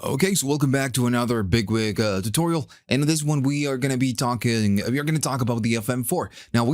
Okay, so welcome back to another Bigwig tutorial. And in this one, we are going to be talk about the FM4. Now,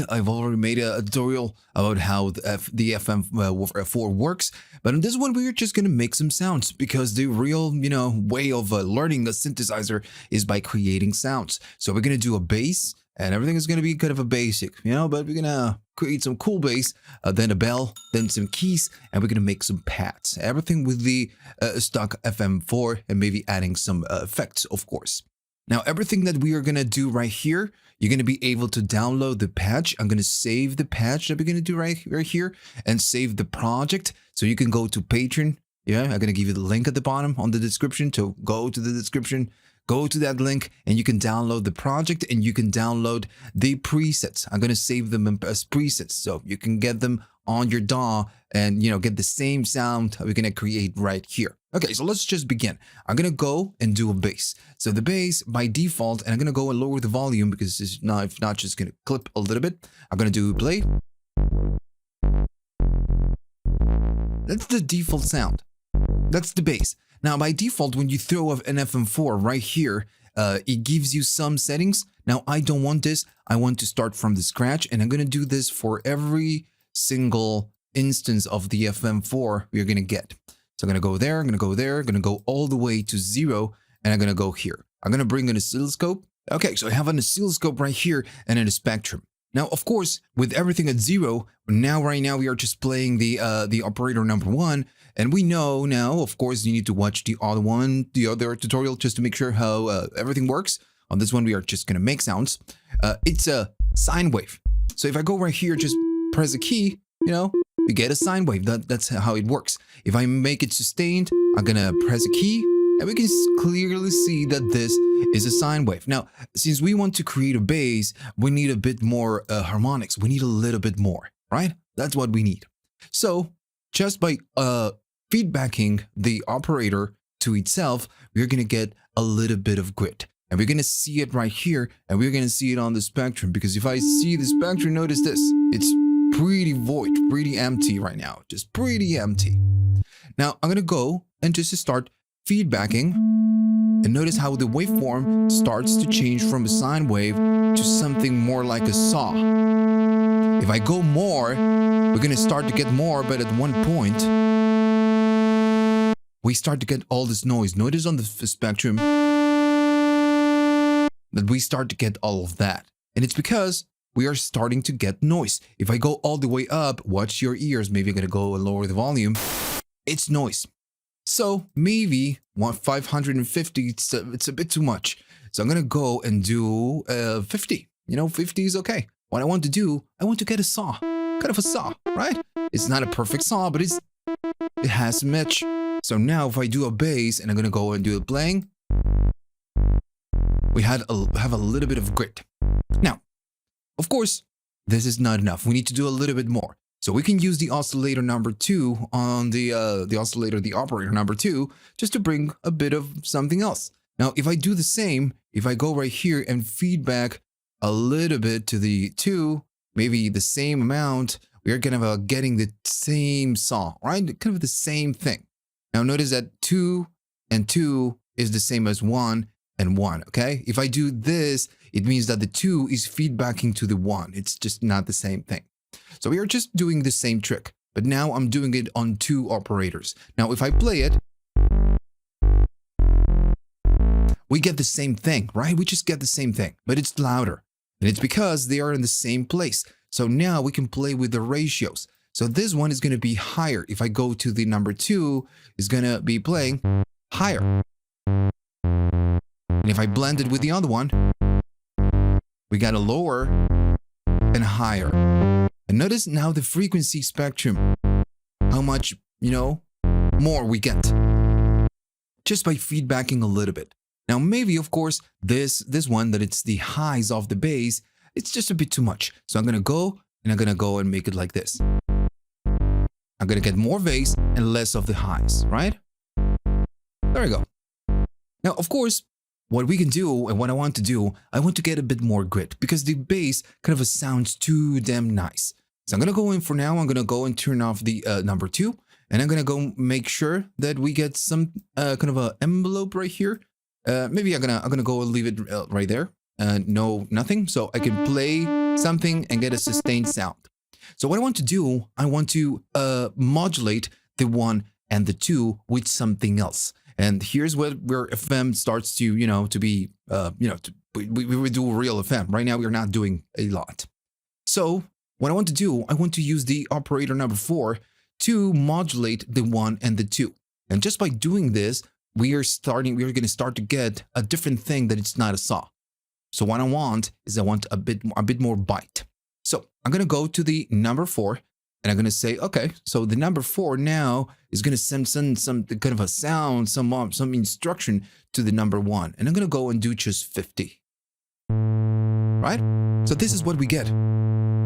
I've already made a tutorial about how the FM4 works. But in this one, we're just going to make some sounds because the real, way of learning a synthesizer is by creating sounds. So we're going to do a bass and everything is going to be kind of a basic, but we're going to create some cool bass, then a bell, then some keys, and we're going to make some pads. Everything with the stock FM4 and maybe adding some effects, of course. Now, everything that we are going to do right here, you're going to be able to download the patch. I'm going to save the patch that we're going to do right here and save the project. So you can go to Patreon. Yeah, I'm going to give you the link at the bottom on the description. So go to the description, go to that link, and you can download the project and you can download the presets. I'm going to save them as presets so you can get them on your DAW and, get the same sound we're going to create right here. Okay, so let's just begin. I'm going to go and do a bass. So the bass by default, and I'm going to go and lower the volume because it's not just going to clip a little bit. I'm going to do play. That's the default sound. That's the bass. Now, by default, when you throw an FM4 right here, it gives you some settings. Now, I don't want this. I want to start from the scratch, and I'm going to do this for every single instance of the FM4 we're going to get. So I'm going to go there, I'm going to go there, I'm going to go all the way to 0, and I'm going to go here. I'm going to bring an oscilloscope. Okay, so I have an oscilloscope right here and in a spectrum. Now, of course, with everything at 0, right now we are just playing the operator number 1. And we know now, of course, you need to watch the other tutorial just to make sure how everything works. On this one, we are just going to make sounds. It's a sine wave. So if I go right here, just press a key, you get a sine wave. That's how it works. If I make it sustained, I'm going to press a key and we can clearly see that this is a sine wave. Now, since we want to create a bass, we need a bit more harmonics. We need a little bit more, right? That's what we need. So just by feedbacking the operator to itself, we're going to get a little bit of grit. And we're going to see it right here, and we're going to see it on the spectrum. Because if I see the spectrum, notice this. It's pretty void, pretty empty right now. Just pretty empty. Now, I'm going to go and just start feedbacking. And notice how the waveform starts to change from a sine wave to something more like a saw. If I go more, we're going to start to get more, but at one point, we start to get all this noise. Notice on the spectrum that we start to get all of that. And it's because we are starting to get noise. If I go all the way up, watch your ears. Maybe I'm going to go and lower the volume. It's noise. So maybe 550, it's a bit too much. So I'm going to go and do 50. 50 is okay. What I want to do, I want to get a saw. Kind of a saw, right? It's not a perfect saw, but it has some edge. So now if I do a bass and I'm going to go and do a playing, we have a little bit of grit. Now, of course, this is not enough. We need to do a little bit more. So we can use the oscillator number 2 on the operator number 2, just to bring a bit of something else. Now, if I do the same, if I go right here and feedback a little bit to the 2, maybe the same amount, we're kind of getting the same saw, right? Kind of the same thing. Now notice that 2 and 2 is the same as 1 and 1, okay? If I do this, it means that the 2 is feedbacking to the 1. It's just not the same thing. So we are just doing the same trick, but now I'm doing it on 2 operators. Now if I play it, we get the same thing, right? We just get the same thing, but it's louder. And it's because they are in the same place. So now we can play with the ratios. So this one is going to be higher. If I go to the number 2, it's going to be playing higher. And if I blend it with the other one, we got a lower and higher. And notice now the frequency spectrum, how much, more we get. Just by feedbacking a little bit. Now, maybe, of course, this one, that it's the highs of the bass, it's just a bit too much. So I'm going to go and make it like this. I'm going to get more bass and less of the highs, right? There we go. Now, of course, what we can do and what I want to do, I want to get a bit more grit because the bass kind of sounds too damn nice. So I'm going to go in for now. I'm going to go and turn off the number 2 And I'm gonna go make sure that we get some kind of a envelope right here. Maybe I'm gonna go and leave it right there. No, nothing. So I can play something and get a sustained sound. So what I want to do, I want to modulate the 1 and the 2 with something else. And here's where FM starts to be, we would do real FM. Right now, we're not doing a lot. So what I want to do, I want to use the operator number 4 to modulate the 1 and the 2. And just by doing this, we are going to start to get a different thing that it's not a saw. So what I want is a bit more bite. So I'm going to go to the number 4 and I'm going to say, okay, so the number 4 now is going to send some kind of a sound, some instruction to the number 1. And I'm going to go and do just 50. Right? So this is what we get.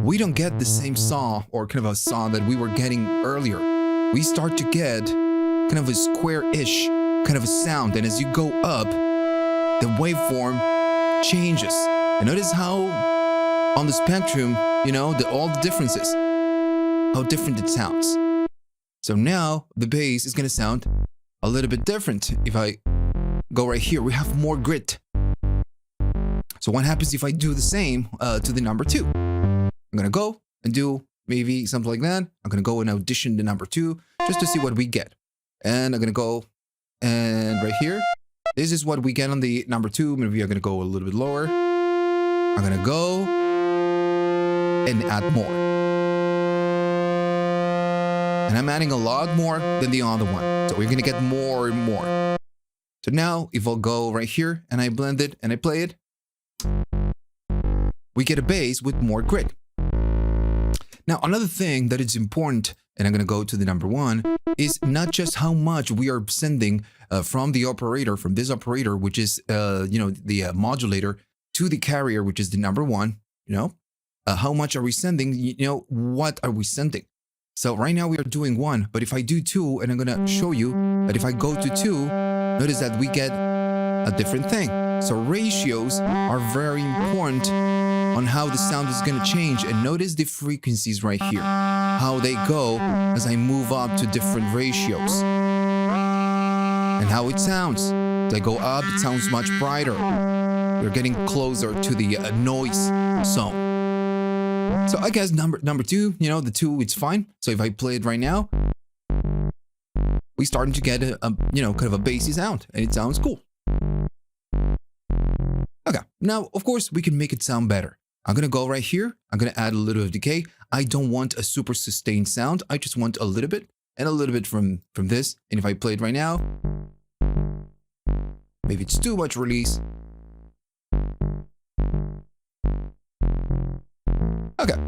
We don't get the same saw or kind of a saw that we were getting earlier. We start to get kind of a square-ish kind of a sound. And as you go up, the waveform changes. And notice how on the spectrum, all the differences, how different it sounds. So now the bass is going to sound a little bit different. If I go right here, we have more grit. So what happens if I do the same to the number 2? I'm going to go and do maybe something like that. I'm going to go and audition the number 2 just to see what we get. And I'm going to go and right here, this is what we get on the number 2. Maybe I'm going to go a little bit lower. I'm going to go and add more. And I'm adding a lot more than the other one. So we're going to get more and more. So now if I'll go right here and I blend it and I play it, we get a bass with more grit. Now, another thing that is important, and I'm going to go to the number 1, is not just how much we are sending from this operator, which is, the modulator, to the carrier, which is the number 1, how much are we sending? What are we sending? So right now we are doing 1, but if I do 2, and I'm going to show you that if I go to 2, notice that we get a different thing. So ratios are very important on how the sound is going to change. And notice the frequencies right here, how they go as I move up to different ratios. And how it sounds. As I go up, it sounds much brighter. We're getting closer to the noise zone. So I guess number 2, the 2, it's fine. So if I play it right now, we starting to get a kind of a bassy sound, and it sounds cool. Okay, now of course we can make it sound better. I'm gonna go right here. I'm gonna add a little bit of decay. I don't want a super sustained sound. I just want a little bit and a little bit from this. And if I play it right now, maybe it's too much release. Okay.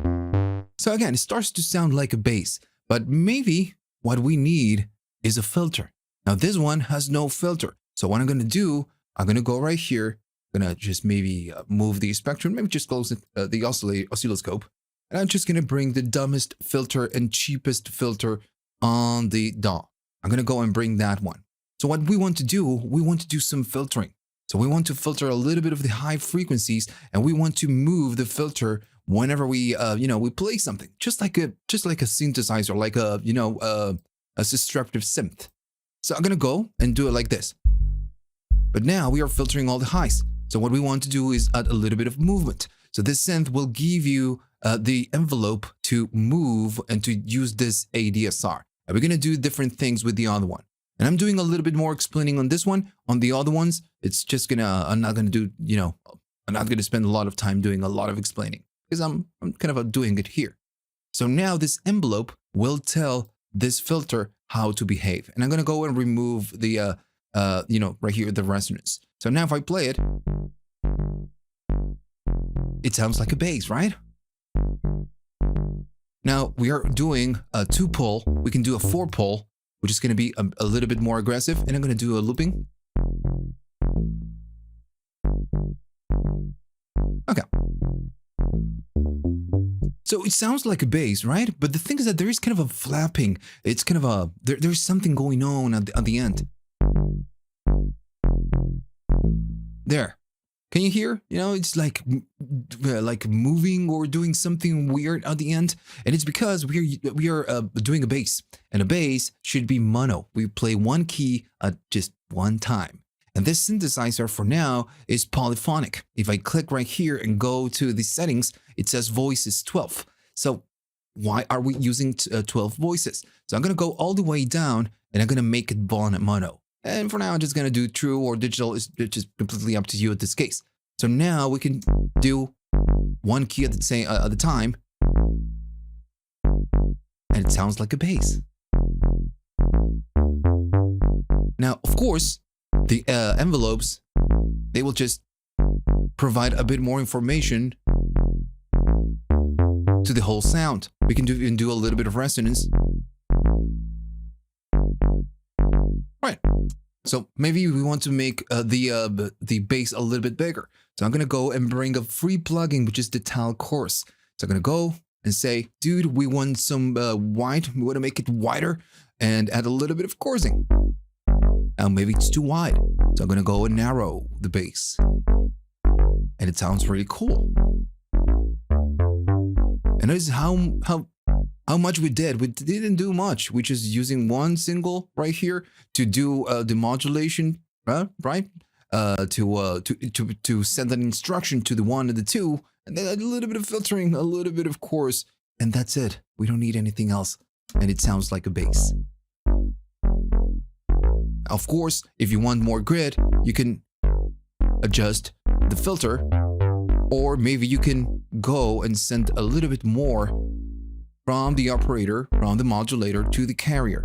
So again, it starts to sound like a bass, but maybe what we need is a filter. Now this one has no filter. So what I'm going to do, I'm going to go right here. I'm going to just maybe move the spectrum, maybe just close it, the oscilloscope. And I'm just going to bring the dumbest filter and cheapest filter on the DAW. I'm going to go and bring that one. So what we want to do some filtering. So we want to filter a little bit of the high frequencies, and we want to move the filter whenever we, we play something, just like a synthesizer, like a destructive synth. So I'm going to go and do it like this. But now we are filtering all the highs. So what we want to do is add a little bit of movement. So this synth will give you the envelope to move and to use this ADSR. And we're going to do different things with the other one. And I'm doing a little bit more explaining on this one. On the other ones, it's just I'm not going to spend a lot of time doing a lot of explaining because I'm kind of doing it here. So now this envelope will tell this filter how to behave. And I'm going to go and remove the, right here, the resonance. So now if I play it, it sounds like a bass, right? Now we are doing a 2-pull. We can do a 4-pull, which is going to be a little bit more aggressive. And I'm going to do a looping. Okay. So it sounds like a bass, right? But the thing is that there is kind of a flapping. It's kind of there's something going on at the end. There. Can you hear? It's like moving or doing something weird at the end, and it's because we are doing a bass, and a bass should be mono. We play one key at just one time. And this synthesizer for now is polyphonic. If I click right here and go to the settings, it says voice is 12. So why are we using 12 voices? So I'm going to go all the way down and I'm going to make it mono. And for now, I'm just going to do true or digital. It's just completely up to you at this case. So now we can do one key at the time. And it sounds like a bass. Now, of course, the envelopes, they will just provide a bit more information to the whole sound. We can even do a little bit of resonance. Right. So maybe we want to make the bass a little bit bigger. So I'm going to go and bring a free plugin, which is the Timecodes. So I'm going to go and say, dude, we want some wide. We want to make it wider and add a little bit of coursing. Now maybe it's too wide. So I'm going to go and narrow the bass. And it sounds really cool. And this is how much we did. We didn't do much. We're just using one single right here to do the modulation, right? To send an instruction to the 1 and the 2, and then a little bit of filtering, a little bit of chorus, and that's it. We don't need anything else, and it sounds like a bass. Of course, if you want more grid, you can adjust the filter, or maybe you can go and send a little bit more from the operator, from the modulator to the carrier.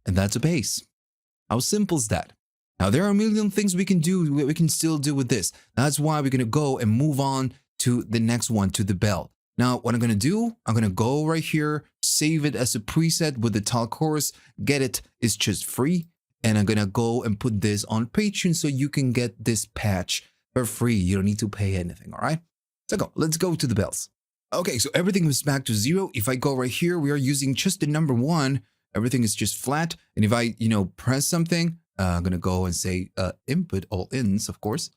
And that's a bass. How simple is that? Now, there are a million things we can still do with this. That's why we're going to go and move on to the next one, to the bell. Now, what I'm going to do, I'm going to go right here, save it as a preset with the Timecodes, get it, it's just free. And I'm going to go and put this on Patreon so you can get this patch for free. You don't need to pay anything, all right? So let's go to the bells. Okay, so everything is back to 0. If I go right here, we are using just the number 1. Everything is just flat. And if I, press something, I'm going to go and say input all ins, of course.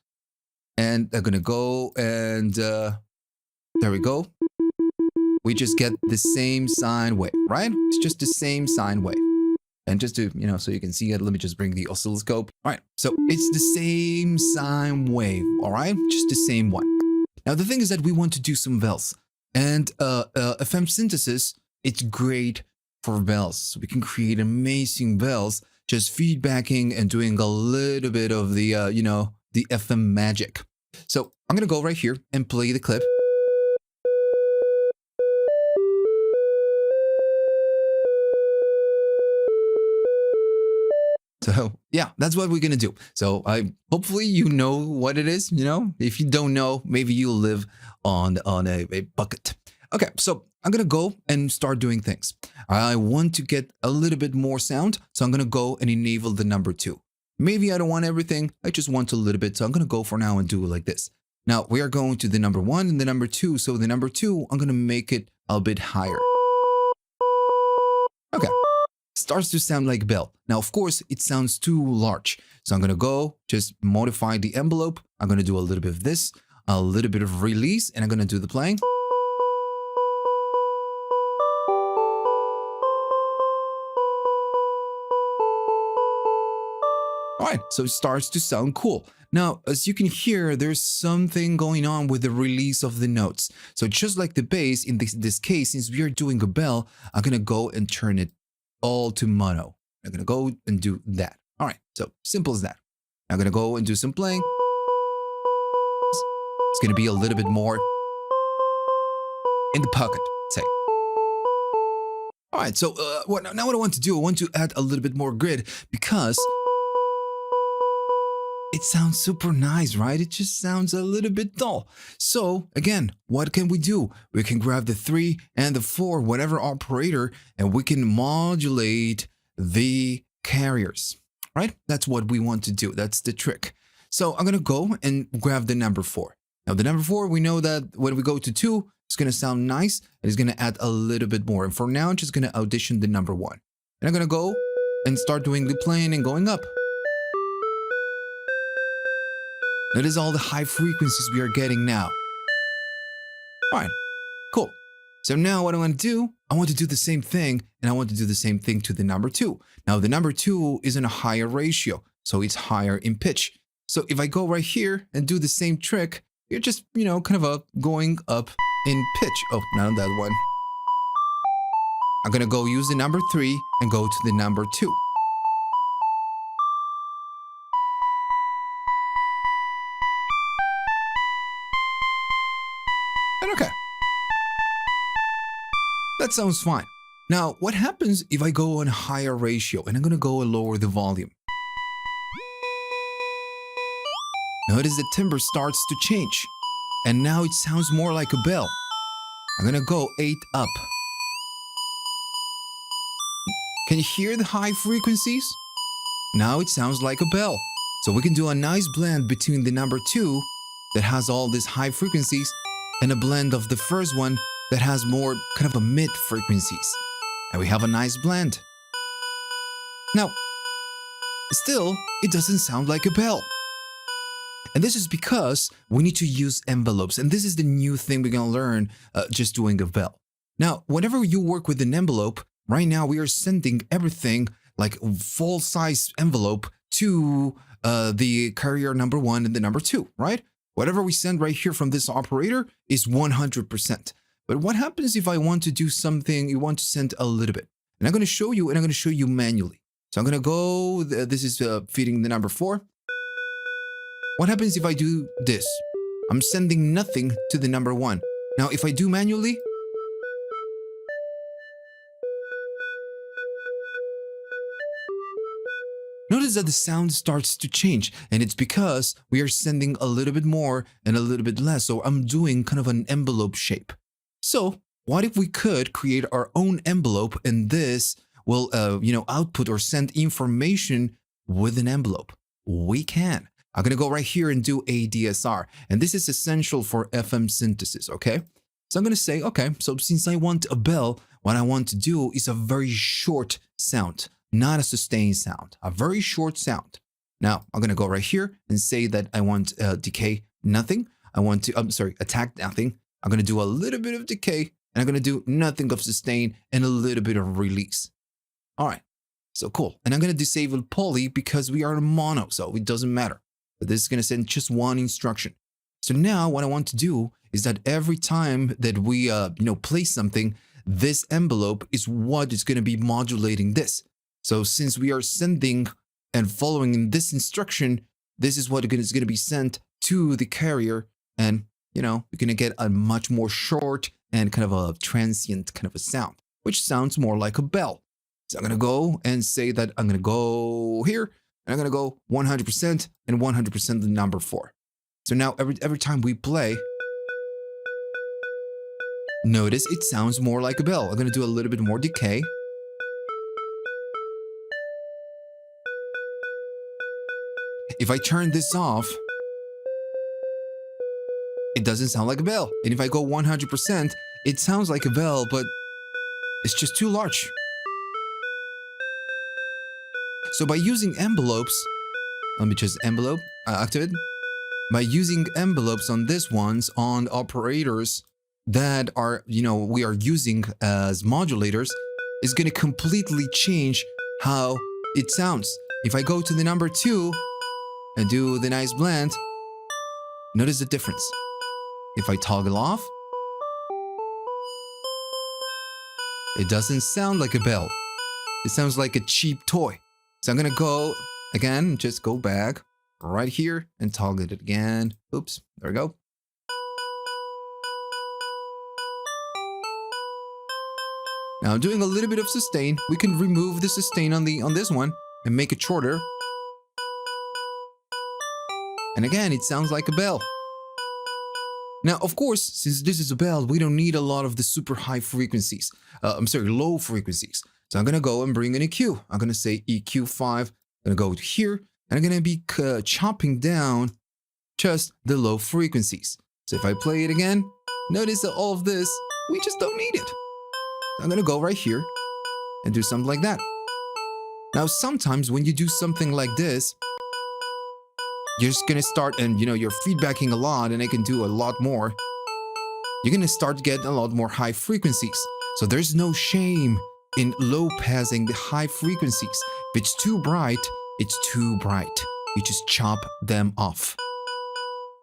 And I'm going to go and there we go. We just get the same sine wave, right? It's just the same sine wave. And just to, so you can see it, let me just bring the oscilloscope. All right, so it's the same sine wave, all right? Just the same one. Now, the thing is that we want to do some bells. And FM synthesis, it's great for bells. So we can create amazing bells, just feedbacking and doing a little bit of the, the FM magic. So I'm going to go right here and play the clip. So yeah, that's what we're going to do. So hopefully you know what it is, if you don't know, maybe you live on a bucket. Okay, so I'm going to go and start doing things. I want to get a little bit more sound. So I'm going to go and enable the number 2. Maybe I don't want everything. I just want a little bit. So I'm going to go for now and do it like this. Now we are going to the number 1 and the number 2. So the number 2, I'm going to make it a bit higher. Okay. Starts to sound like a bell. Now, of course, it sounds too large. So I'm going to go just modify the envelope. I'm going to do a little bit of this, a little bit of release, and I'm going to do the playing. All right, so it starts to sound cool. Now, as you can hear, there's something going on with the release of the notes. So just like the bass, in this case, since we are doing a bell, I'm going to go and turn it all to mono. I'm going to go and do that. All right, so simple as that. I'm going to go and do some playing. It's going to be a little bit more in the pocket, say. All right, so now what I want to do, I want to add a little bit more grid because it sounds super nice, right? It just sounds a little bit dull. So again, what can we do? We can grab the 3 and the 4, whatever operator, and we can modulate the carriers, right? That's what we want to do. That's the trick. So I'm going to go and grab the number 4. Now the number 4, we know that when we go to 2, it's going to sound nice and it's going to add a little bit more. And for now, I'm just going to audition the number 1. And I'm going to go and start doing the playing and going up. Notice all the high frequencies we are getting now. Alright, cool. So now what I want to do, I want to do the same thing, and I want to do the same thing to the number 2. Now the number 2 is in a higher ratio, so it's higher in pitch. So if I go right here and do the same trick, you're just, kind of going up in pitch. Oh, not that one. I'm going to go use the number 3 and go to the number 2. And okay. That sounds fine. Now, what happens if I go on a higher ratio and I'm going to go and lower the volume? Notice the timbre starts to change. And now it sounds more like a bell. I'm going to go 8 up. Can you hear the high frequencies? Now it sounds like a bell. So we can do a nice blend between the number 2 that has all these high frequencies and a blend of the first one that has more kind of a mid frequencies. And we have a nice blend. Now, still, it doesn't sound like a bell. And this is because we need to use envelopes. And this is the new thing we're going to learn just doing a bell. Now, whenever you work with an envelope, right now we are sending everything like a full-size envelope to the carrier number 1 and the number 2, right? Whatever we send right here from this operator is 100%. But what happens if I want to do something, you want to send a little bit? And I'm going to show you, and I'm going to show you manually. So I'm going to go, this is feeding the number 4. What happens if I do this? I'm sending nothing to the number 1. Now, if I do manually, notice that the sound starts to change, and it's because we are sending a little bit more and a little bit less. So I'm doing kind of an envelope shape. So what if we could create our own envelope, and this will, output or send information with an envelope? We can. I'm going to go right here and do ADSR, and this is essential for FM synthesis, okay? So I'm going to say, okay, so since I want a bell, what I want to do is a very short sound, not a sustained sound, a very short sound. Now, I'm going to go right here and say that I want decay nothing. I want to, attack nothing. I'm going to do a little bit of decay, and I'm going to do nothing of sustain and a little bit of release. All right, so cool. And I'm going to disable poly because we are in mono, so it doesn't matter. But this is going to send just one instruction. So now what I want to do is that every time that we, play something, this envelope is what is going to be modulating this. So since we are sending and following this instruction, this is what is going to be sent to the carrier, and you're going to get a much more short and kind of a transient kind of a sound, which sounds more like a bell. So I'm going to go and say that I'm going to go here, and I'm going to go 100% and 100% the number 4. So now every time we play, notice it sounds more like a bell. I'm going to do a little bit more decay. If I turn this off, it doesn't sound like a bell. And if I go 100%, it sounds like a bell, but it's just too large. So by using envelopes, let me just activate. By using envelopes on this ones, on operators that are, we are using as modulators, is going to completely change how it sounds. If I go to the number 2 and do the nice blend, notice the difference. If I toggle off, it doesn't sound like a bell. It sounds like a cheap toy. So I'm going to go again, just go back right here and toggle it again. Oops, there we go. Now I'm doing a little bit of sustain. We can remove the sustain on this one and make it shorter. And again, it sounds like a bell. Now, of course, since this is a bell, we don't need a lot of the super high frequencies. Low frequencies. So I'm going to go and bring an EQ. I'm going to say EQ5. I'm going to go here, and I'm going to be chopping down just the low frequencies. So if I play it again, notice that all of this, we just don't need it. So I'm going to go right here and do something like that. Now, sometimes when you do something like this, you're just gonna start and you're feedbacking a lot and it can do a lot more. You're gonna start to get a lot more high frequencies. So there's no shame in low passing the high frequencies. If it's too bright, it's too bright. You just chop them off.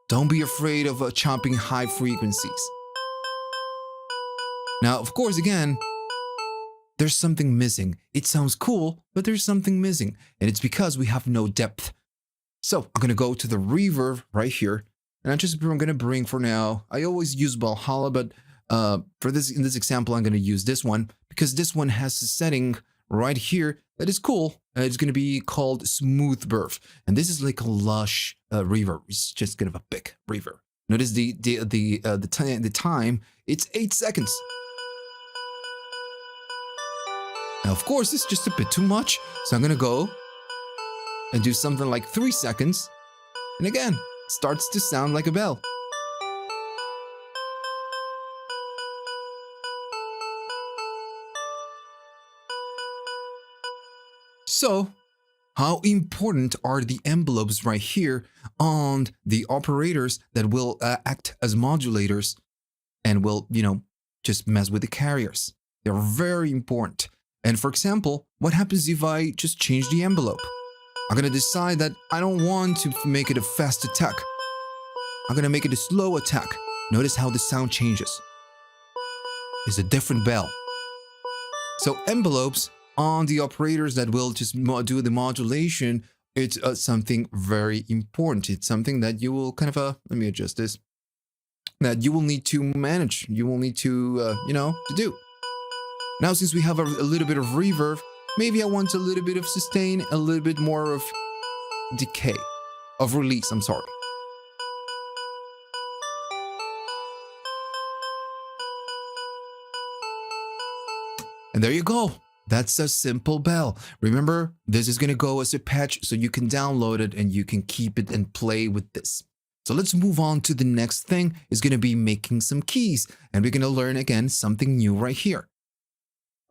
Don't be afraid of chopping high frequencies. Now, of course, again, there's something missing. It sounds cool, but there's something missing. And it's because we have no depth. So I'm gonna go to the reverb right here. And I'm gonna bring for now, I always use Valhalla, but in this example, I'm gonna use this one because this one has a setting right here that is cool. It's gonna be called Smooth Burf. And this is like a lush reverb. It's just kind of a big reverb. Notice the time, it's 8 seconds. Now, of course, it's just a bit too much. So I'm gonna go and do something like 3 seconds. And again, it starts to sound like a bell. So, how important are the envelopes right here on the operators that will act as modulators and will, just mess with the carriers? They're very important. And for example, what happens if I just change the envelope? I'm gonna decide that I don't want to make it a fast attack. I'm gonna make it a slow attack. Notice how the sound changes. It's a different bell. So envelopes on the operators that will just do the modulation, it's something very important. It's something that you will kind of, let me adjust this, that you will need to manage. You will need to, to do. Now, since we have a little bit of reverb, maybe I want a little bit of sustain, a little bit more of decay, of release, I'm sorry. And there you go. That's a simple bell. Remember, this is going to go as a patch so you can download it and you can keep it and play with this. So let's move on to the next thing. Is going to be making some keys. And we're going to learn again something new right here.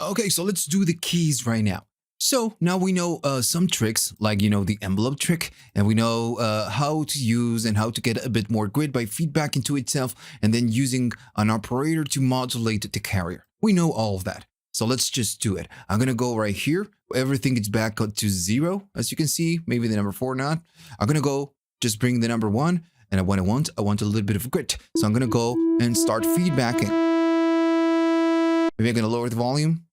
Okay, so let's do the keys right now. So now we know some tricks like, the envelope trick, and we know how to use and how to get a bit more grid by feedback into itself and then using an operator to modulate the carrier. We know all of that. So let's just do it. I'm going to go right here. Everything is back to 0, as you can see. Maybe the number 4 not. I'm going to go just bring the number 1. And what I want a little bit of grit. So I'm going to go and start feedbacking. Maybe I'm going to lower the volume.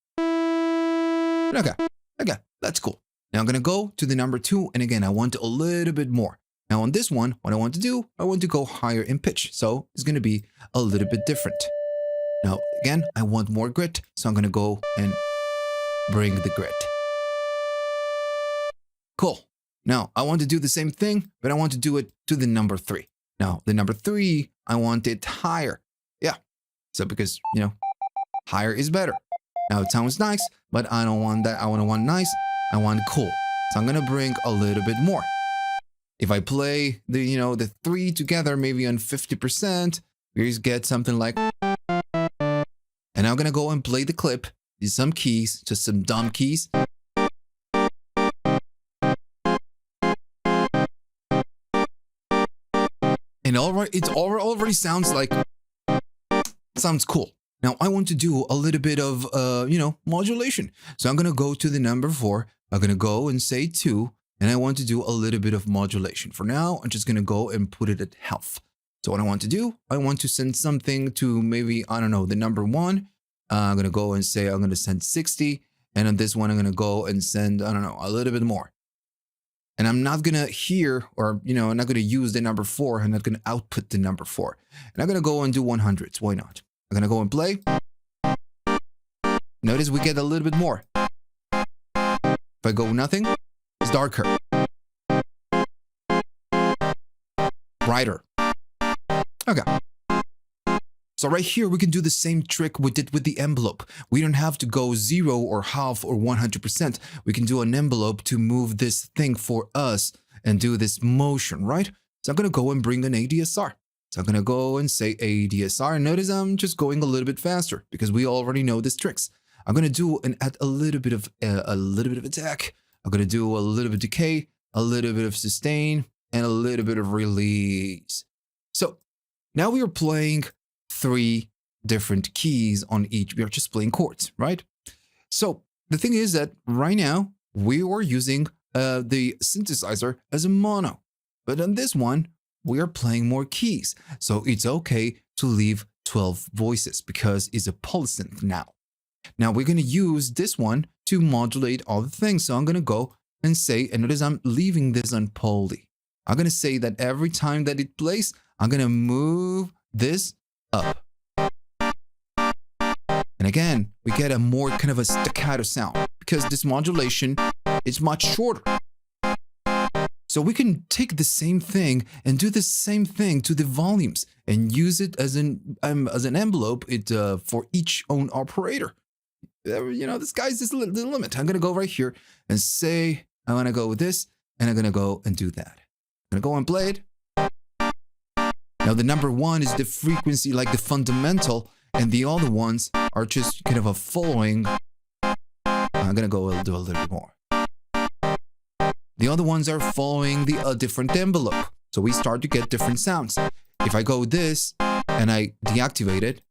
Okay, that's cool. Now I'm going to go to the number 2. And again, I want a little bit more. Now on this one, what I want to do, I want to go higher in pitch. So it's going to be a little bit different. Now, again, I want more grit, so I'm going to go and bring the grit. Cool. Now, I want to do the same thing, but I want to do it to the number 3. Now, the number 3, I want it higher. Yeah. So because, higher is better. Now, it sounds nice, but I don't want that. I want nice. I want cool. So I'm going to bring a little bit more. If I play the 3 together, maybe on 50%, we just get something like... And I'm going to go and play the clip, use some keys, just some dumb keys. And it already sounds like, sounds cool. Now I want to do a little bit of, modulation. So I'm going to go to the number 4. I'm going to go and say 2. And I want to do a little bit of modulation. For now, I'm just going to go and put it at half. So what I want to do, I want to send something to maybe, I don't know, the number 1. I'm going to go and say I'm going to send 60. And on this one, I'm going to go and send, I don't know, a little bit more. And I'm not going to hear or, I'm not going to use the number 4. I'm not going to output the number 4. And I'm going to go and do 100s. Why not? I'm going to go and play. Notice we get a little bit more. If I go nothing, it's darker. Brighter. Okay. So right here, we can do the same trick we did with the envelope. We don't have to go 0 or half or 100%. We can do an envelope to move this thing for us and do this motion, right? So I'm going to go and bring an ADSR. So I'm going to go and say ADSR. And notice I'm just going a little bit faster because we already know these tricks. I'm going to do and add a little bit of attack. I'm going to do a little bit of decay, a little bit of sustain, and a little bit of release. So now we are playing 3 different keys on each. We are just playing chords, right? So the thing is that right now we are using the synthesizer as a mono. But on this one, we are playing more keys. So it's okay to leave 12 voices because it's a polysynth now. Now we're going to use this one to modulate all the things. So I'm going to go and say, and notice I'm leaving this on poly. I'm going to say that every time that it plays, I'm going to move this up. And again, we get a more kind of a staccato sound because this modulation is much shorter. So we can take the same thing and do the same thing to the volumes and use it as an envelope for each own operator. The sky's the limit. I'm going to go right here and say, I want to go with this, and I'm going to go and do that. I'm going to go and play it. Now, the number 1 is the frequency, like the fundamental, and the other ones are just kind of a following. I'm going to go do a little bit more. The other ones are following the different envelope. So we start to get different sounds. If I go this and I deactivate it,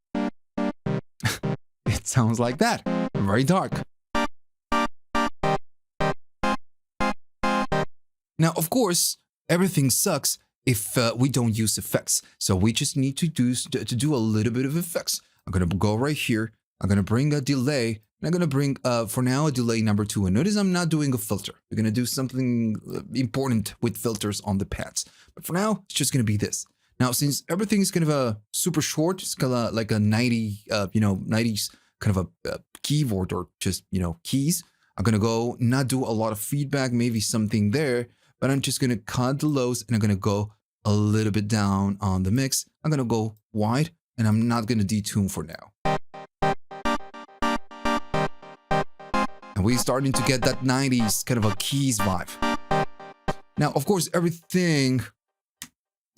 it sounds like that. Very dark. Now, of course, everything sucks if we don't use effects. So we just need to do a little bit of effects. I'm going to go right here. I'm going to bring a delay. And I'm going to bring, for now, a delay number 2. And notice I'm not doing a filter. We're going to do something important with filters on the pads. But for now, it's just going to be this. Now, since everything is kind of a super short, it's kind of like a 90s kind of a keyboard or just, keys. I'm going to go not do a lot of feedback, maybe something there. But I'm just going to cut the lows and I'm going to go a little bit down on the mix. I'm going to go wide and I'm not going to detune for now. And we're starting to get that 90s kind of a keys vibe. Now, of course, everything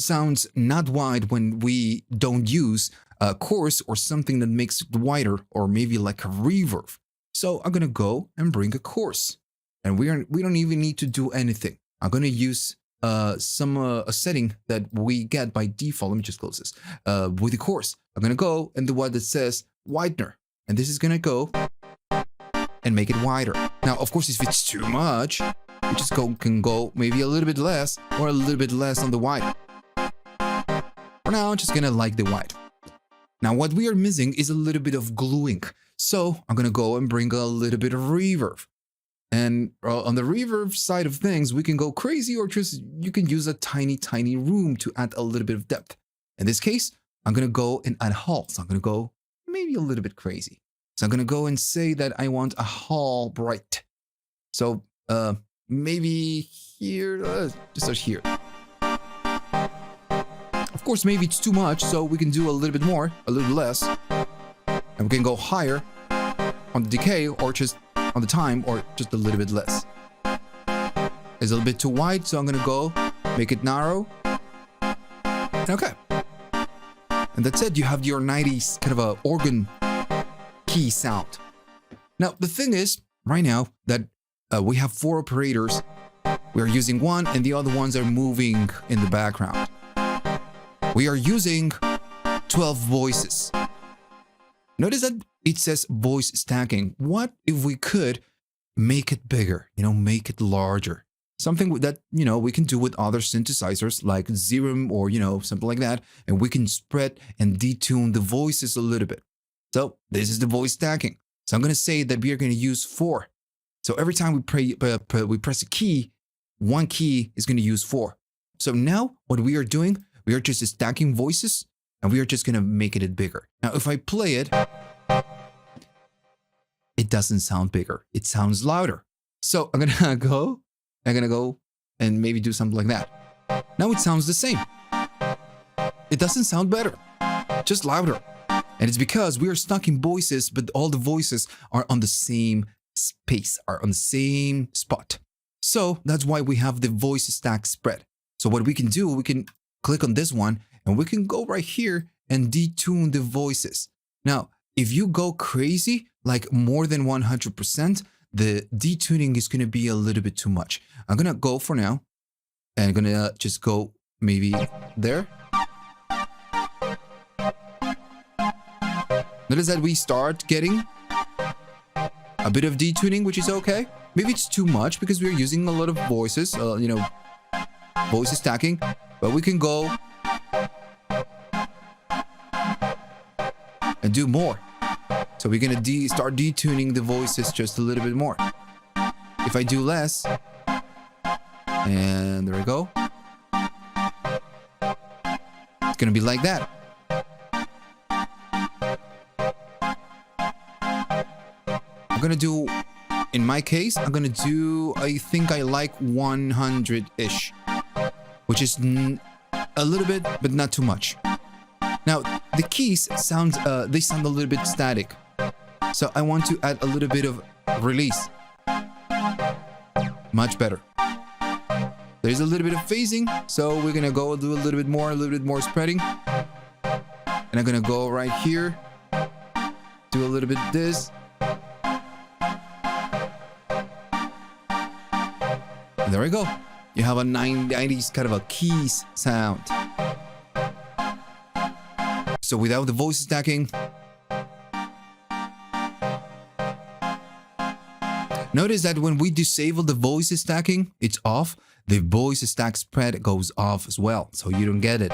sounds not wide when we don't use a chorus or something that makes it wider or maybe like a reverb. So I'm going to go and bring a chorus. And we don't even need to do anything. I'm going to use a setting that we get by default. Let me just close this. With the chorus, I'm going to go and the one that says widener. And this is going to go and make it wider. Now, of course, if it's too much, we just can go maybe a little bit less or a little bit less on the wide. For now, I'm just going to like the wide. Now, what we are missing is a little bit of gluing. So I'm going to go and bring a little bit of reverb. And on the reverb side of things, we can go crazy or just you can use a tiny room to add a little bit of depth. In this case, I'm going to go and add hall. So I'm going to go maybe a little bit crazy. So I'm going to go and say that I want a hall bright. So maybe here, just here. Of course, maybe it's too much, so we can do a little bit more, a little less. And we can go higher on the decay or just on the time or just a little bit less. It's a little bit too wide, so I'm going to go make it narrow. And okay. And that's it. You have your 90s kind of a organ key sound. Now, the thing is, right now, that we have 4 operators. We're using one and the other ones are moving in the background. We are using 12 voices. Notice that it says voice stacking. What if we could make it bigger, make it larger? Something that, we can do with other synthesizers like Zerum or, something like that. And we can spread and detune the voices a little bit. So this is the voice stacking. So I'm going to say that we are going to use 4. So every time we press a key, one key is going to use 4. So now what we are doing, we are just stacking voices and we are just going to make it bigger. Now, if I play it, it doesn't sound bigger. It sounds louder. So I'm going to go and maybe do something like that. Now it sounds the same. It doesn't sound better, just louder. And it's because we are stacking voices, but all the voices are on the same space, are on the same spot. So that's why we have the voice stack spread. So what we can do, we can click on this one and we can go right here and detune the voices. Now, if you go crazy, like more than 100%, the detuning is going to be a little bit too much. I'm going to go for now. And I'm going to just go maybe there. Notice that we start getting a bit of detuning, which is okay. Maybe it's too much because we're using a lot of voices, voice stacking. But we can go and do more. So we're going to start detuning the voices just a little bit more. If I do less, and there we go. It's going to be like that. I'm going to do, in my case, I'm going to do, I think I like 100-ish, which is a little bit, but not too much. Now, the keys sound, they sound a little bit static. So I want to add a little bit of release. Much better. There's a little bit of phasing, so we're going to go do a little bit more spreading. And I'm going to go right here, do a little bit this. And there we go. You have a 90s kind of a keys sound. So without the voice stacking, notice that when we disable the voice stacking, it's off. The voice stack spread goes off as well, so you don't get it.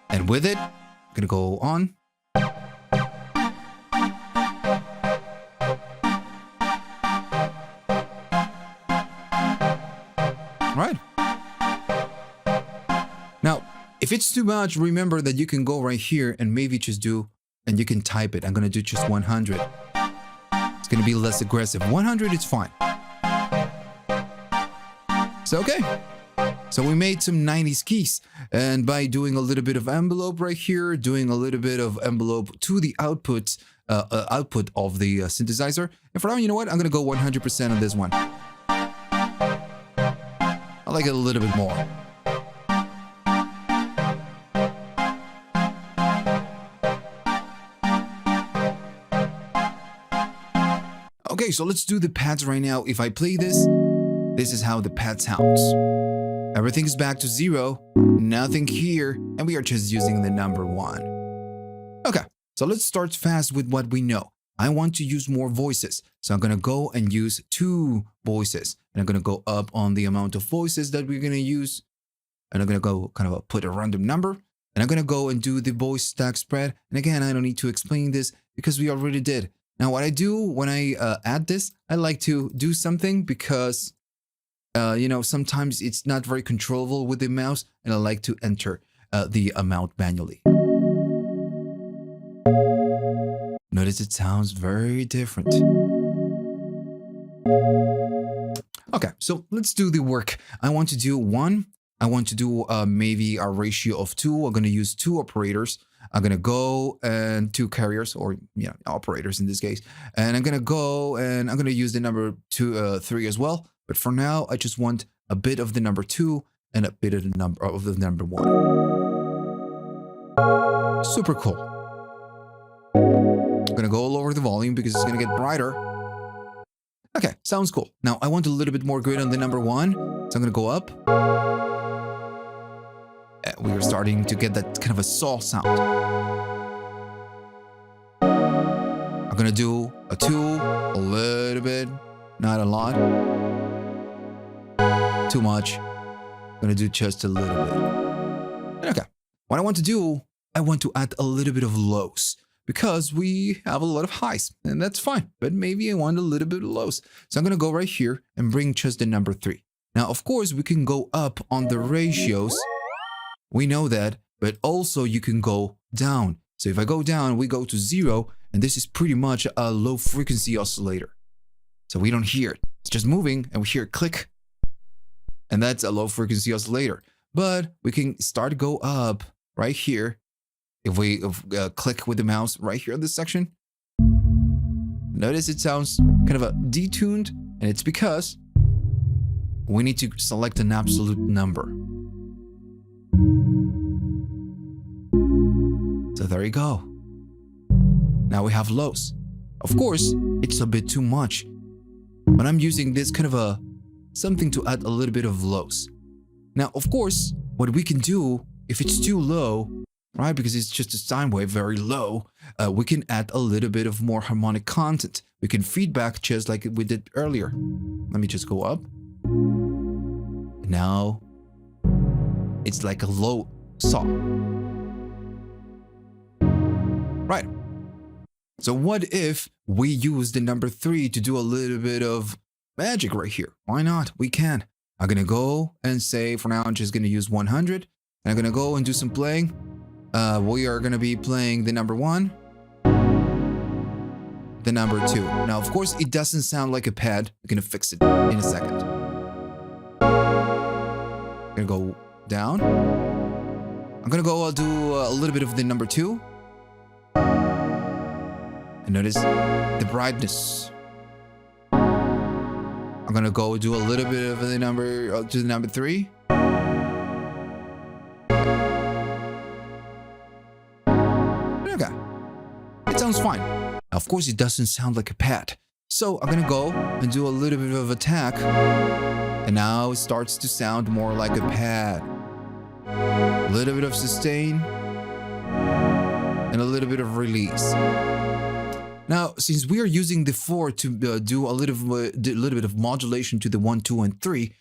And with it, I'm gonna go on. Right. Now, if it's too much, remember that you can go right here and maybe just do, and you can type it. I'm gonna do just 100. It's gonna be less aggressive. 100 is fine. So, okay. So we made some 90s keys, and by doing a little bit of envelope right here, doing a little bit of envelope to the output of the synthesizer. And for now, you know what? I'm gonna go 100% on this one. I like it a little bit more. Okay, so let's do the pads right now. If I play this, this is how the pad sounds. Everything is back to 0, nothing here, and we are just using the number 1. Okay, so let's start fast with what we know. I want to use more voices, so I'm gonna go and use 2 voices, and I'm gonna go up on the amount of voices that we're gonna use, and I'm gonna go kind of put a random number, and I'm gonna go and do the voice stack spread. And again, I don't need to explain this because we already did. Now, what I do when I add this, I like to do something because sometimes it's not very controllable with the mouse, and I like to enter the amount manually. Notice it sounds very different. Okay, so let's do the work. I want to do 1. I want to do maybe a ratio of 2. I'm going to use 2 operators. I'm going to go and 2 carriers, or operators in this case. And I'm going to go and I'm going to use the number 3 as well. But for now, I just want a bit of the number 2 and a bit of the number 1. Super cool. I'm going to go lower the volume because it's going to get brighter. Okay, sounds cool. Now, I want a little bit more grid on the number 1. So I'm going to go up. We are starting to get that kind of a saw sound. I'm going to do a 2, a little bit, not a lot. Too much. I'm going to do just a little bit. Okay, what I want to do, I want to add a little bit of lows, because we have a lot of highs, and that's fine. But maybe I want a little bit of lows. So I'm going to go right here and bring just the number 3. Now, of course, we can go up on the ratios. We know that, but also you can go down. So if I go down, we go to 0, and this is pretty much a low frequency oscillator. So we don't hear it. It's just moving, and we hear it click. And that's a low frequency oscillator. But we can start to go up right here. If we click with the mouse right here in this section, notice it sounds kind of a detuned, and it's because we need to select an absolute number. So there you go. Now we have lows. Of course, it's a bit too much, but I'm using this kind of something to add a little bit of lows. Now, of course, what we can do, if it's too low, right, because it's just a sine wave, very low, we can add a little bit of more harmonic content. We can feedback just like we did earlier. Let me just go up. Now, it's like a low saw. Right. So what if we use the number 3 to do a little bit of magic right here? Why not? We can. I'm going to go and say, for now, I'm just going to use 100. And I'm going to go and do some playing. We are going to be playing the number 1, the number 2. Now, of course, it doesn't sound like a pad. We're going to fix it in a second. I'm going to go down. I'm going to go do a little bit of the number 2. And notice the brightness. I'm going to go do a little bit of the number to the number 3. Okay. It sounds fine. Now, of course, it doesn't sound like a pad. So I'm going to go and do a little bit of attack. And now it starts to sound more like a pad. A little bit of sustain. And a little bit of release. Now, since we are using the 4 to do a little bit of modulation to the 1, 2, and 3,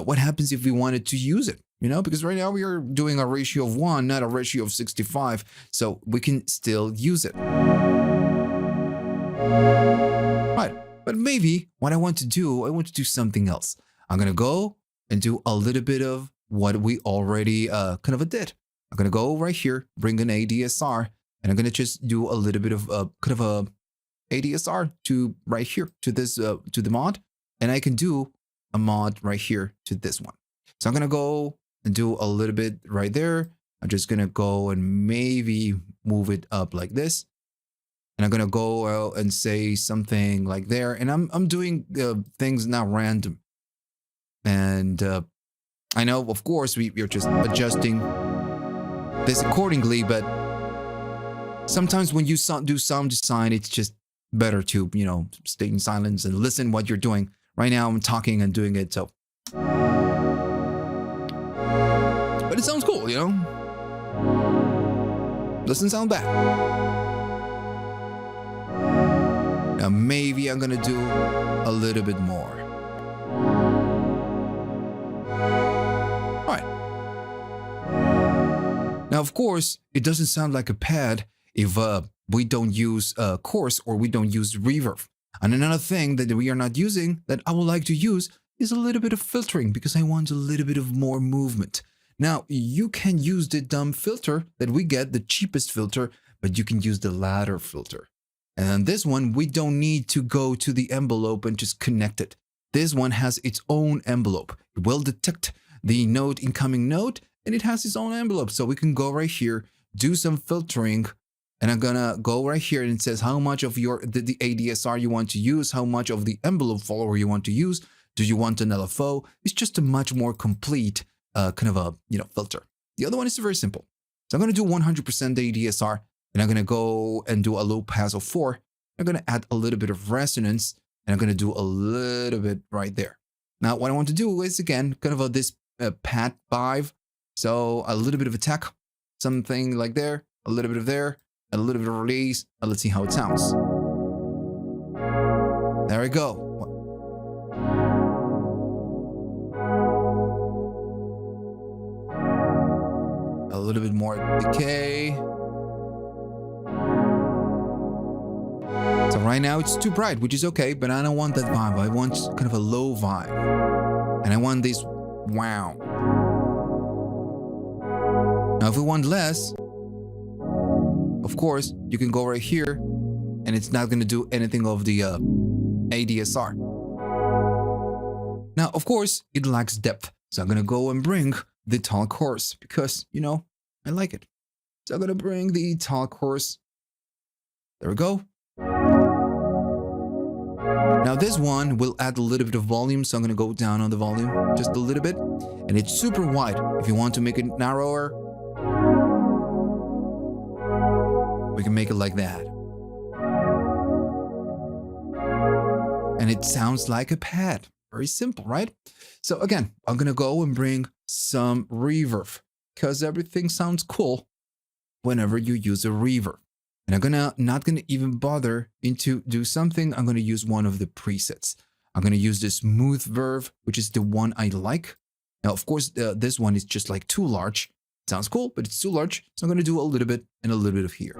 what happens if we wanted to use it? You know, because right now we are doing a ratio of 1, not a ratio of 65, so we can still use it. Right, but maybe what I want to do something else. I'm going to go and do a little bit of what we already kind of did. I'm going to go right here, bring an ADSR, and I'm going to just do a little bit of kind of a ADSR to right here to this to the mod, and I can do a mod right here to this one. So I'm gonna go and do a little bit right there. I'm just gonna go and maybe move it up like this, and I'm gonna go out and say something like there. And I'm doing things not random, and I know of course we're just adjusting this accordingly, but sometimes when you do sound design, it's just better to, you know, stay in silence and listen what you're doing. Right now I'm talking and doing it, so. But it sounds cool, you know? Doesn't sound bad. Now maybe I'm gonna do a little bit more. All right. Now, of course, it doesn't sound like a pad if we don't use chorus or we don't use reverb. And another thing that we are not using that I would like to use is a little bit of filtering, because I want a little bit of more movement. Now, you can use the dumb filter that we get, the cheapest filter, but you can use the ladder filter. And on this one, we don't need to go to the envelope and just connect it. This one has its own envelope. It will detect the note, incoming note, and it has its own envelope. So we can go right here, do some filtering. And I'm gonna go right here and it says how much of the ADSR you want to use, how much of the envelope follower you want to use. Do you want an LFO? It's just a much more complete kind of a filter. The other one is very simple. So I'm gonna do 100% ADSR, and I'm gonna go and do a low pass of 4. I'm gonna add a little bit of resonance, and I'm gonna do a little bit right there. Now what I want to do is again kind of this pad 5. So a little bit of attack, something like there, a little bit of there. A little bit of release, and let's see how it sounds. There we go. A little bit more decay. So right now it's too bright, which is okay, but I don't want that vibe. I want kind of a low vibe. And I want this wow. Now if we want less, of course, you can go right here, and it's not going to do anything of the ADSR. Now, of course, it lacks depth. So I'm going to go and bring the tall chorus because, you know, I like it. So I'm going to bring the tall chorus. There we go. Now this one will add a little bit of volume. So I'm going to go down on the volume just a little bit. And it's super wide. If you want to make it narrower, we can make it like that. And it sounds like a pad. Very simple, right? So again, I'm going to go and bring some reverb because everything sounds cool whenever you use a reverb. And not gonna even bother into do something. I'm gonna use one of the presets. I'm gonna use the smooth verb, which is the one I like. Now, of course, this one is just like too large. It sounds cool, but it's too large. So I'm gonna do a little bit and a little bit of here.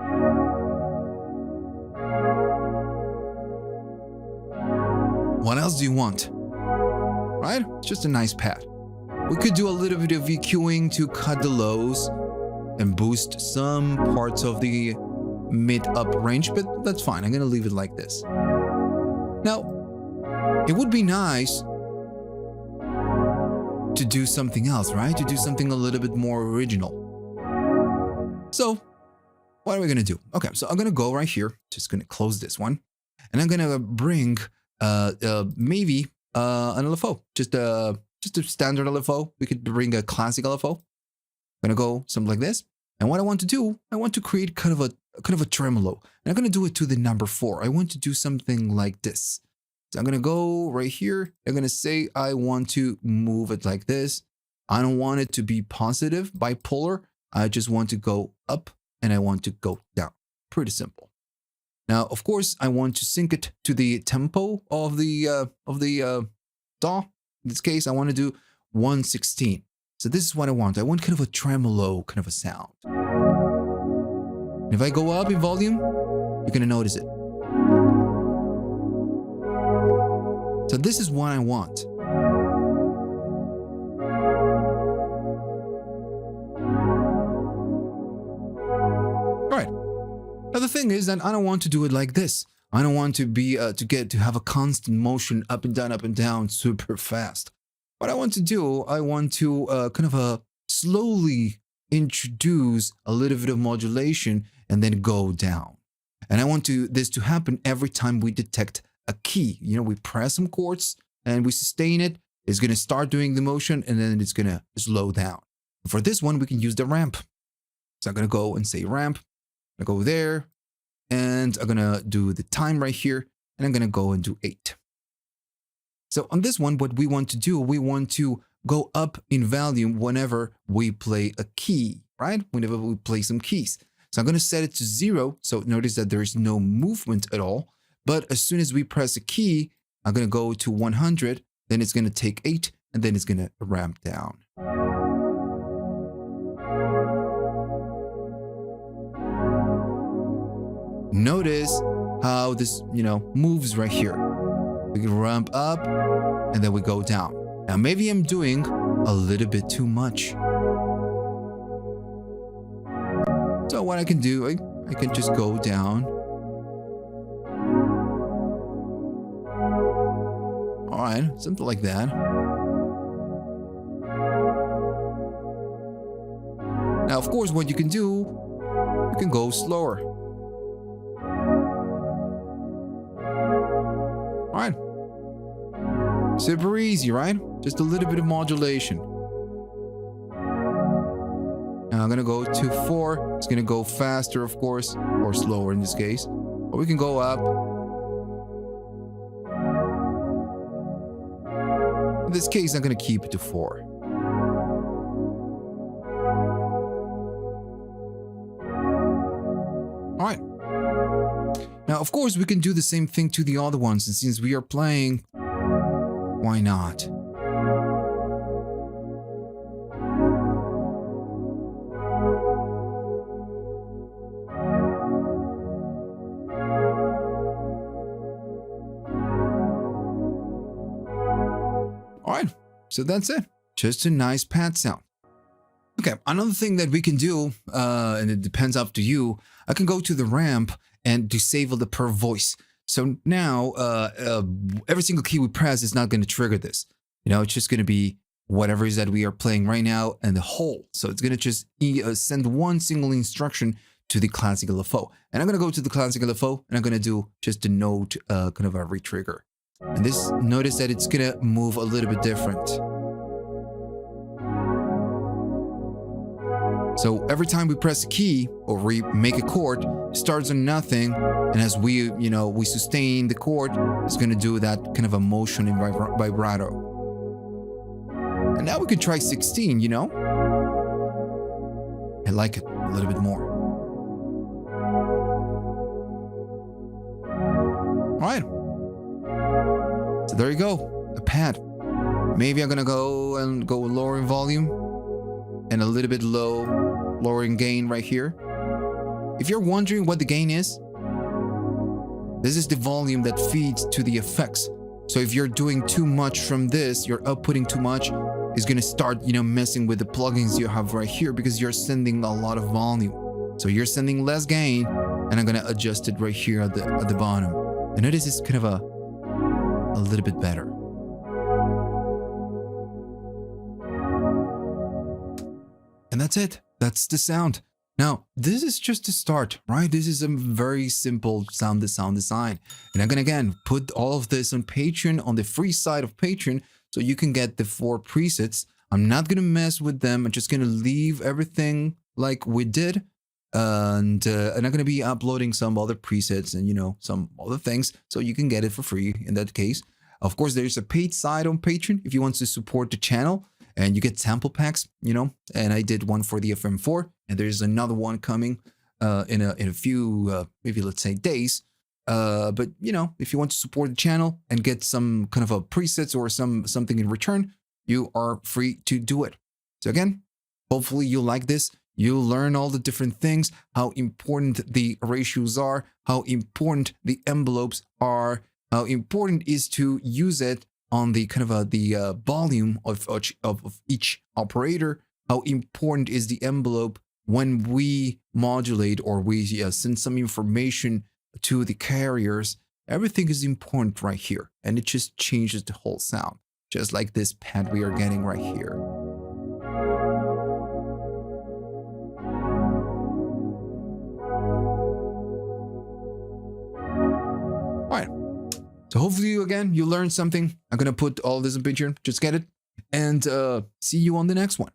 What else do you want? Right? It's just a nice pad. We could do a little bit of EQing to cut the lows and boost some parts of the mid-up range, but that's fine. I'm gonna leave it like this. Now, it would be nice to do something else, right? To do something a little bit more original. So, what are we gonna do? Okay, so I'm gonna go right here. Just gonna close this one, and I'm gonna bring maybe an LFO, just a standard LFO. We could bring a classic LFO. I'm gonna go something like this. And what I want to do, I want to create kind of a tremolo. And I'm going to do it to the number 4. I want to do something like this. So I'm going to go right here. I'm going to say I want to move it like this. I don't want it to be positive, bipolar. I just want to go up and I want to go down. Pretty simple. Now, of course, I want to sync it to the tempo of the DAW. In this case, I want to do 116. So this is what I want. I want kind of a tremolo kind of a sound. And if I go up in volume, you're going to notice it. So this is what I want. All right. Now the thing is that I don't want to do it like this. I don't want to be to have a constant motion up and down super fast. What I want to do, I want to kind of slowly introduce a little bit of modulation and then go down. And I want this to happen every time we detect a key. You know, we press some chords and we sustain it. It's going to start doing the motion and then it's going to slow down. For this one, we can use the ramp. So I'm going to go and say ramp. I go there and I'm going to do the time right here and I'm going to go and do 8. So on this one, what we want to do, we want to go up in volume whenever we play a key, right? Whenever we play some keys. So I'm going to set it to 0. So notice that there is no movement at all. But as soon as we press a key, I'm going to go to 100. Then it's going to take 8 and then it's going to ramp down. Notice how this, moves right here. We can ramp up and then we go down. Now maybe I'm doing a little bit too much. So what I can do, I can just go down. All right, something like that. Now, of course, what you can do, you can go slower. All right. Super easy, right? Just a little bit of modulation. Now I'm going to go to 4. It's going to go faster, of course, or slower in this case. Or we can go up. In this case, I'm going to keep it to 4. All right. Now, of course, we can do the same thing to the other ones. And since we are playing, why not? All right, so that's it. Just a nice pad sound. Okay, another thing that we can do, and it depends up to you, I can go to the ramp and disable the per voice. So now, every single key we press is not going to trigger this. It's just going to be whatever it is that we are playing right now and the whole. So it's going to just send one single instruction to the classical LFO. And I'm going to go to the classical LFO and I'm going to do just a note, kind of a retrigger. And notice that it's going to move a little bit different. So every time we press a key or we make a chord, it starts on nothing, and as we sustain the chord, it's gonna do that kind of a motion in vibrato. And now we could try 16, I like it a little bit more. All right. So there you go, a pad. Maybe I'm gonna go lower in volume and a little bit lower in gain right here. If you're wondering what the gain is, this is the volume that feeds to the effects. So if you're doing too much from this, you're outputting too much, it's gonna start, messing with the plugins you have right here because you're sending a lot of volume. So you're sending less gain, and I'm gonna adjust it right here at the bottom. And notice it's kind of a little bit better. And that's it. That's the sound. Now, this is just a start, right? This is a very simple sound design. And I'm gonna, again, put all of this on Patreon, on the free side of Patreon, so you can get the 4 presets. I'm not gonna mess with them. I'm just gonna leave everything like we did. And I'm gonna be uploading some other presets and, some other things, so you can get it for free in that case. Of course, there's a paid side on Patreon if you want to support the channel. And you get sample packs, and I did one for the FM-4, and there's another one coming in a few, maybe let's say days. But if you want to support the channel and get some kind of a presets or something in return, you are free to do it. So again, hopefully you like this. You'll learn all the different things, how important the ratios are, how important the envelopes are, how important it is to use it on the kind of the volume of each operator, how important is the envelope when we modulate or we send some information to the carriers. Everything is important right here, and it just changes the whole sound, just like this pad we are getting right here. All right. So hopefully, again, you learned something. I'm going to put all this in Patreon. Just get it. And see you on the next one.